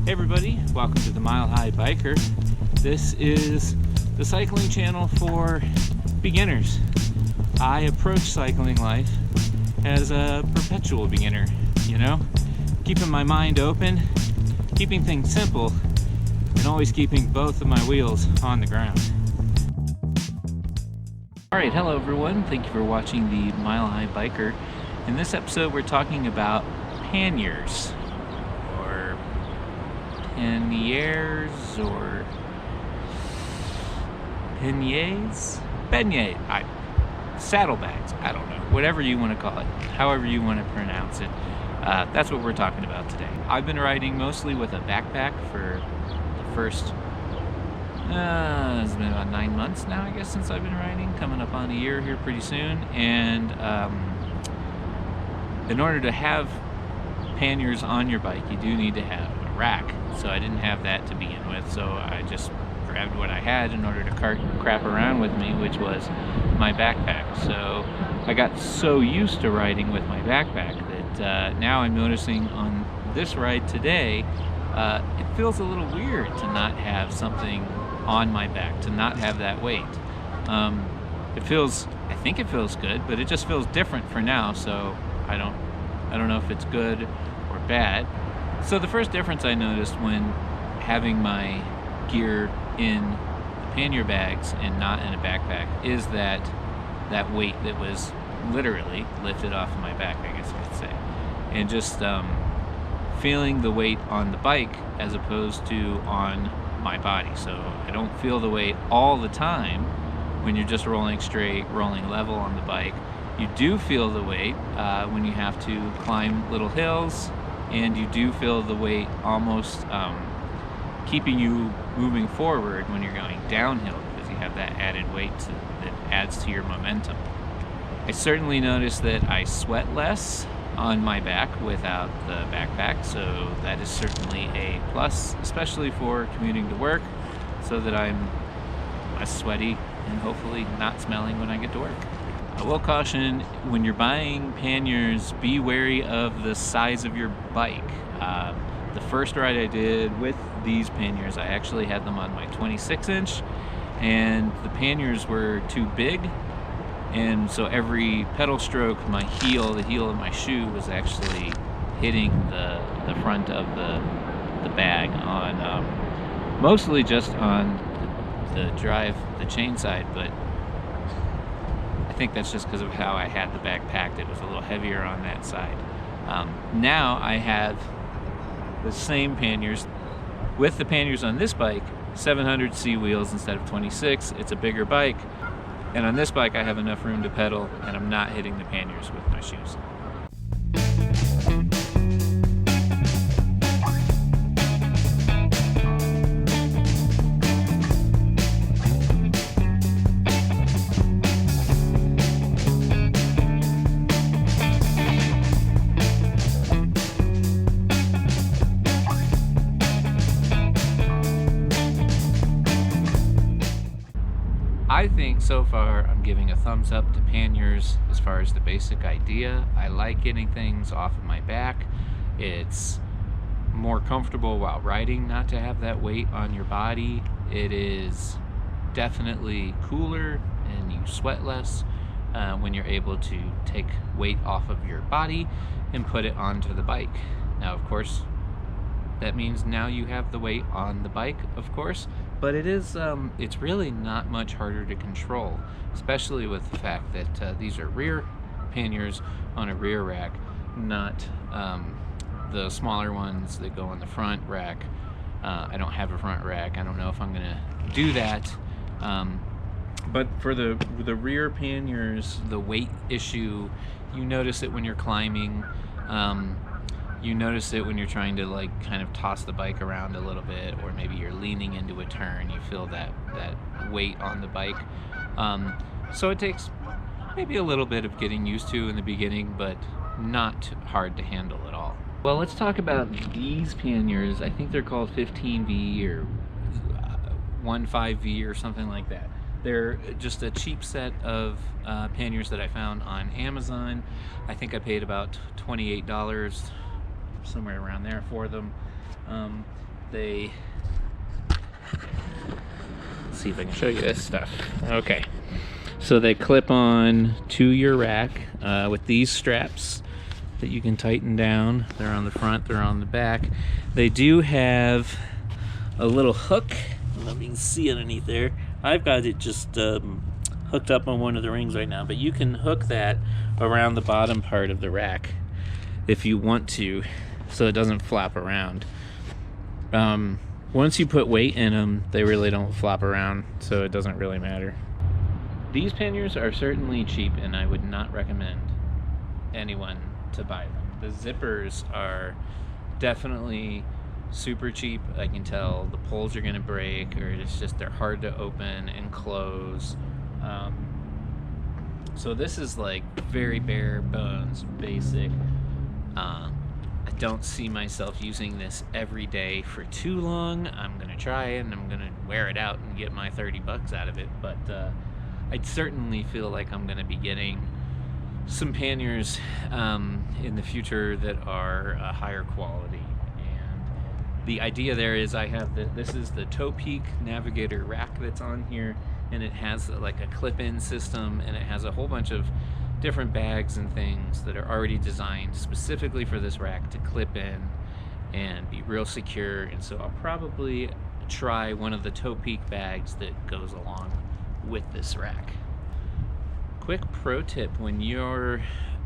Hey everybody, welcome to the Mile High Biker. This is the cycling channel for beginners. I approach cycling life as a perpetual beginner, keeping my mind open, keeping things simple, and always keeping both of my wheels on the ground. Alright, hello everyone, thank you for watching the Mile High Biker. In this episode we're talking about panniers, or panniers, or panniers? Saddlebags, I don't know, whatever you want to call it, however you want to pronounce it. That's what we're talking about today. I've been riding mostly with a backpack for the first, it's been about 9 months now, I guess, since I've been riding, coming up on a year here pretty soon. And in order to have panniers on your bike, you do need to have a rack. So I didn't have that to begin with, so I just grabbed what I had in order to crap around with me, which was my backpack. So I got so used to riding with my backpack that now I'm noticing on this ride today, it feels a little weird to not have something on my back, to not have that weight. I think it feels good, but it just feels different for now, so I don't know if it's good or bad. So the first difference I noticed when having my gear in the pannier bags and not in a backpack is that weight that was literally lifted off of my back, I guess you could say. And just feeling the weight on the bike as opposed to on my body. So I don't feel the weight all the time when you're just rolling straight, rolling level on the bike. You do feel the weight when you have to climb little hills, and you do feel the weight almost keeping you moving forward when you're going downhill, because you have that added weight that adds to your momentum. I certainly noticed that I sweat less on my back without the backpack, so that is certainly a plus, especially for commuting to work, so that I'm less sweaty and hopefully not smelling when I get to work. I will caution, when you're buying panniers, be wary of the size of your bike. The first ride I did with these panniers, I actually had them on my 26-inch, and the panniers were too big, and so every pedal stroke, the heel of my shoe was actually hitting the front of the bag on, mostly just on the chain side, but I think that's just because of how I had the bag packed. It was a little heavier on that side. Now I have the same panniers with the panniers on this bike, 700C wheels instead of 26. It's a bigger bike, and on this bike I have enough room to pedal, and I'm not hitting the panniers with my shoes. I think so far I'm giving a thumbs up to panniers as far as the basic idea. I like getting things off of my back. It's more comfortable while riding not to have that weight on your body. It is definitely cooler and you sweat less when you're able to take weight off of your body and put it onto the bike. Now, of course, that means now you have the weight on the bike, of course, but it's really not much harder to control, especially with the fact that these are rear panniers on a rear rack, not the smaller ones that go on the front rack. I don't have a front rack. I don't know if I'm gonna do that. But for the rear panniers, the weight issue, you notice it when you're climbing. You notice it when you're trying to kind of toss the bike around a little bit, or maybe you're leaning into a turn, you feel that weight on the bike. So it takes maybe a little bit of getting used to in the beginning, but not hard to handle at all. Well, let's talk about these panniers. I think they're called 15V or 15V or something like that. They're just a cheap set of panniers that I found on Amazon. I think I paid about $28, somewhere around there, for them. Let's see if I can show you this stuff. Okay, so they clip on to your rack with these straps that you can tighten down. They're on the front, they're on the back. They do have a little hook. I don't know if you can see underneath there. I've got it just hooked up on one of the rings right now, but you can hook that around the bottom part of the rack if you want to, so it doesn't flop around. Once you put weight in them, they really don't flop around, so it doesn't really matter. These panniers are certainly cheap, and I would not recommend anyone to buy them. The zippers are definitely super cheap. I can tell the poles are gonna break, or it's just they're hard to open and close. So this is like very bare bones, basic. I don't see myself using this every day for too long. I'm gonna try it and I'm gonna wear it out and get my 30 bucks out of it, but I certainly feel like I'm gonna be getting some panniers in the future that are higher quality. And the idea there is I have this is the Toe Peak Navigator rack that's on here, and it has like a clip-in system, and it has a whole bunch of different bags and things that are already designed specifically for this rack to clip in and be real secure. And so I'll probably try one of the Toe Peak bags that goes along with this rack. Quick pro tip: when you're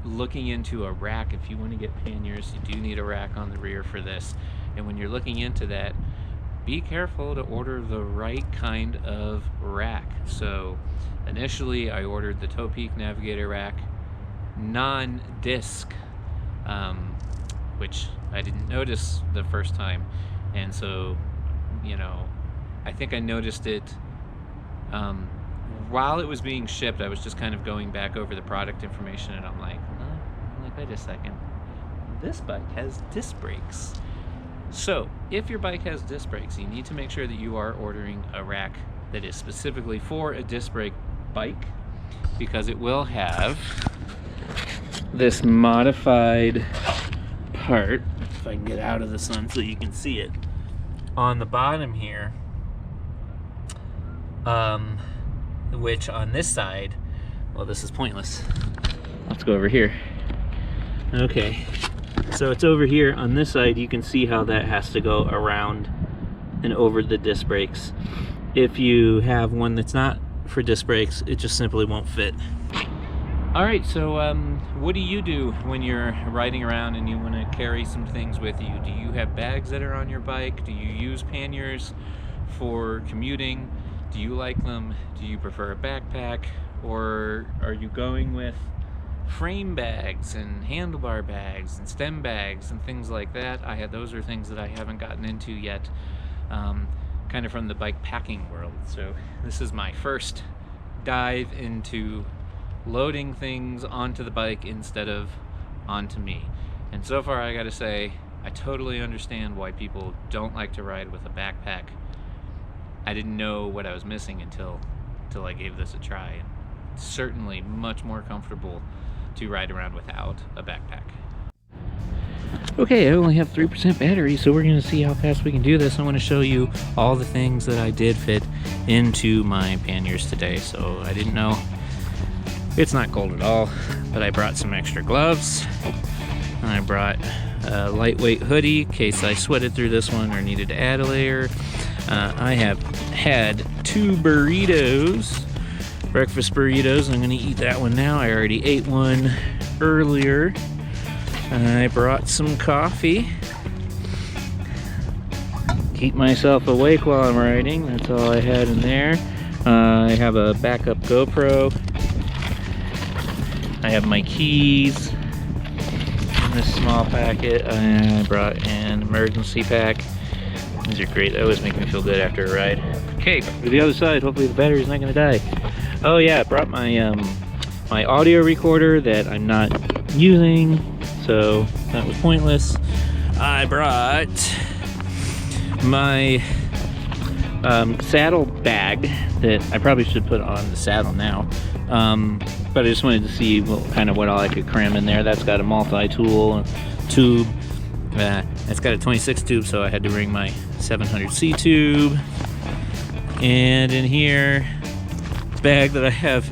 looking into a rack, if you want to get panniers, you do need a rack on the rear for this. And when you're looking into that, be careful to order the right kind of rack. So initially I ordered the Toe Peak Navigator rack non-disc, which I didn't notice the first time, and so, you know, I think I noticed it while it was being shipped. I was just kind of going back over the product information, and I'm like, wait a second, this bike has disc brakes. So if your bike has disc brakes, you need to make sure that you are ordering a rack that is specifically for a disc brake bike, because it will have this modified part, if I can get out of the sun so you can see it, on the bottom here, which on this side, well, this is pointless. Let's go over here. Okay, so it's over here on this side. You can see how that has to go around and over the disc brakes. If you have one that's not for disc brakes, it just simply won't fit. All right, so what do you do when you're riding around and you want to carry some things with you? Do you have bags that are on your bike? Do you use panniers for commuting? Do you like them? Do you prefer a backpack? Or are you going with frame bags and handlebar bags and stem bags and things like that? Those are things that I haven't gotten into yet, kind of from the bike packing world. So this is my first dive into loading things onto the bike instead of onto me. And so far, I gotta say, I totally understand why people don't like to ride with a backpack. I didn't know what I was missing until I gave this a try. And it's certainly much more comfortable to ride around without a backpack. Okay, I only have 3% battery, so we're gonna see how fast we can do this. I want to show you all the things that I did fit into my panniers today. So I didn't know, it's not cold at all, but I brought some extra gloves, and I brought a lightweight hoodie in case I sweated through this one or needed to add a layer. I have had 2 burritos, breakfast burritos. I'm gonna eat that one now. I already ate one earlier. I brought some coffee. Keep myself awake while I'm riding. That's all I had in there. I have a backup GoPro. I have my keys in this small packet. I brought an emergency pack. These are great. They always make me feel good after a ride. Okay, to the other side. Hopefully the battery's not gonna die. Oh yeah, I brought my my audio recorder that I'm not using, so that was pointless. I brought my saddle bag that I probably should put on the saddle now, but I just wanted to see what all I could cram in there. That's got a multi-tool tube, It's got a 26 tube, so I had to bring my 700C tube. And in here, bag that I have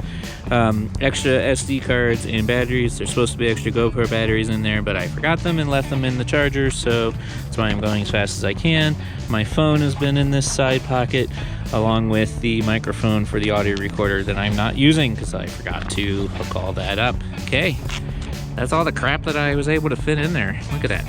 extra SD cards and batteries. There's supposed to be extra GoPro batteries in there, but I forgot them and left them in the charger, so that's why I'm going as fast as I can. My phone has been in this side pocket, along with the microphone for the audio recorder that I'm not using because I forgot to hook all that up. Okay, that's all the crap that I was able to fit in there. Look at that.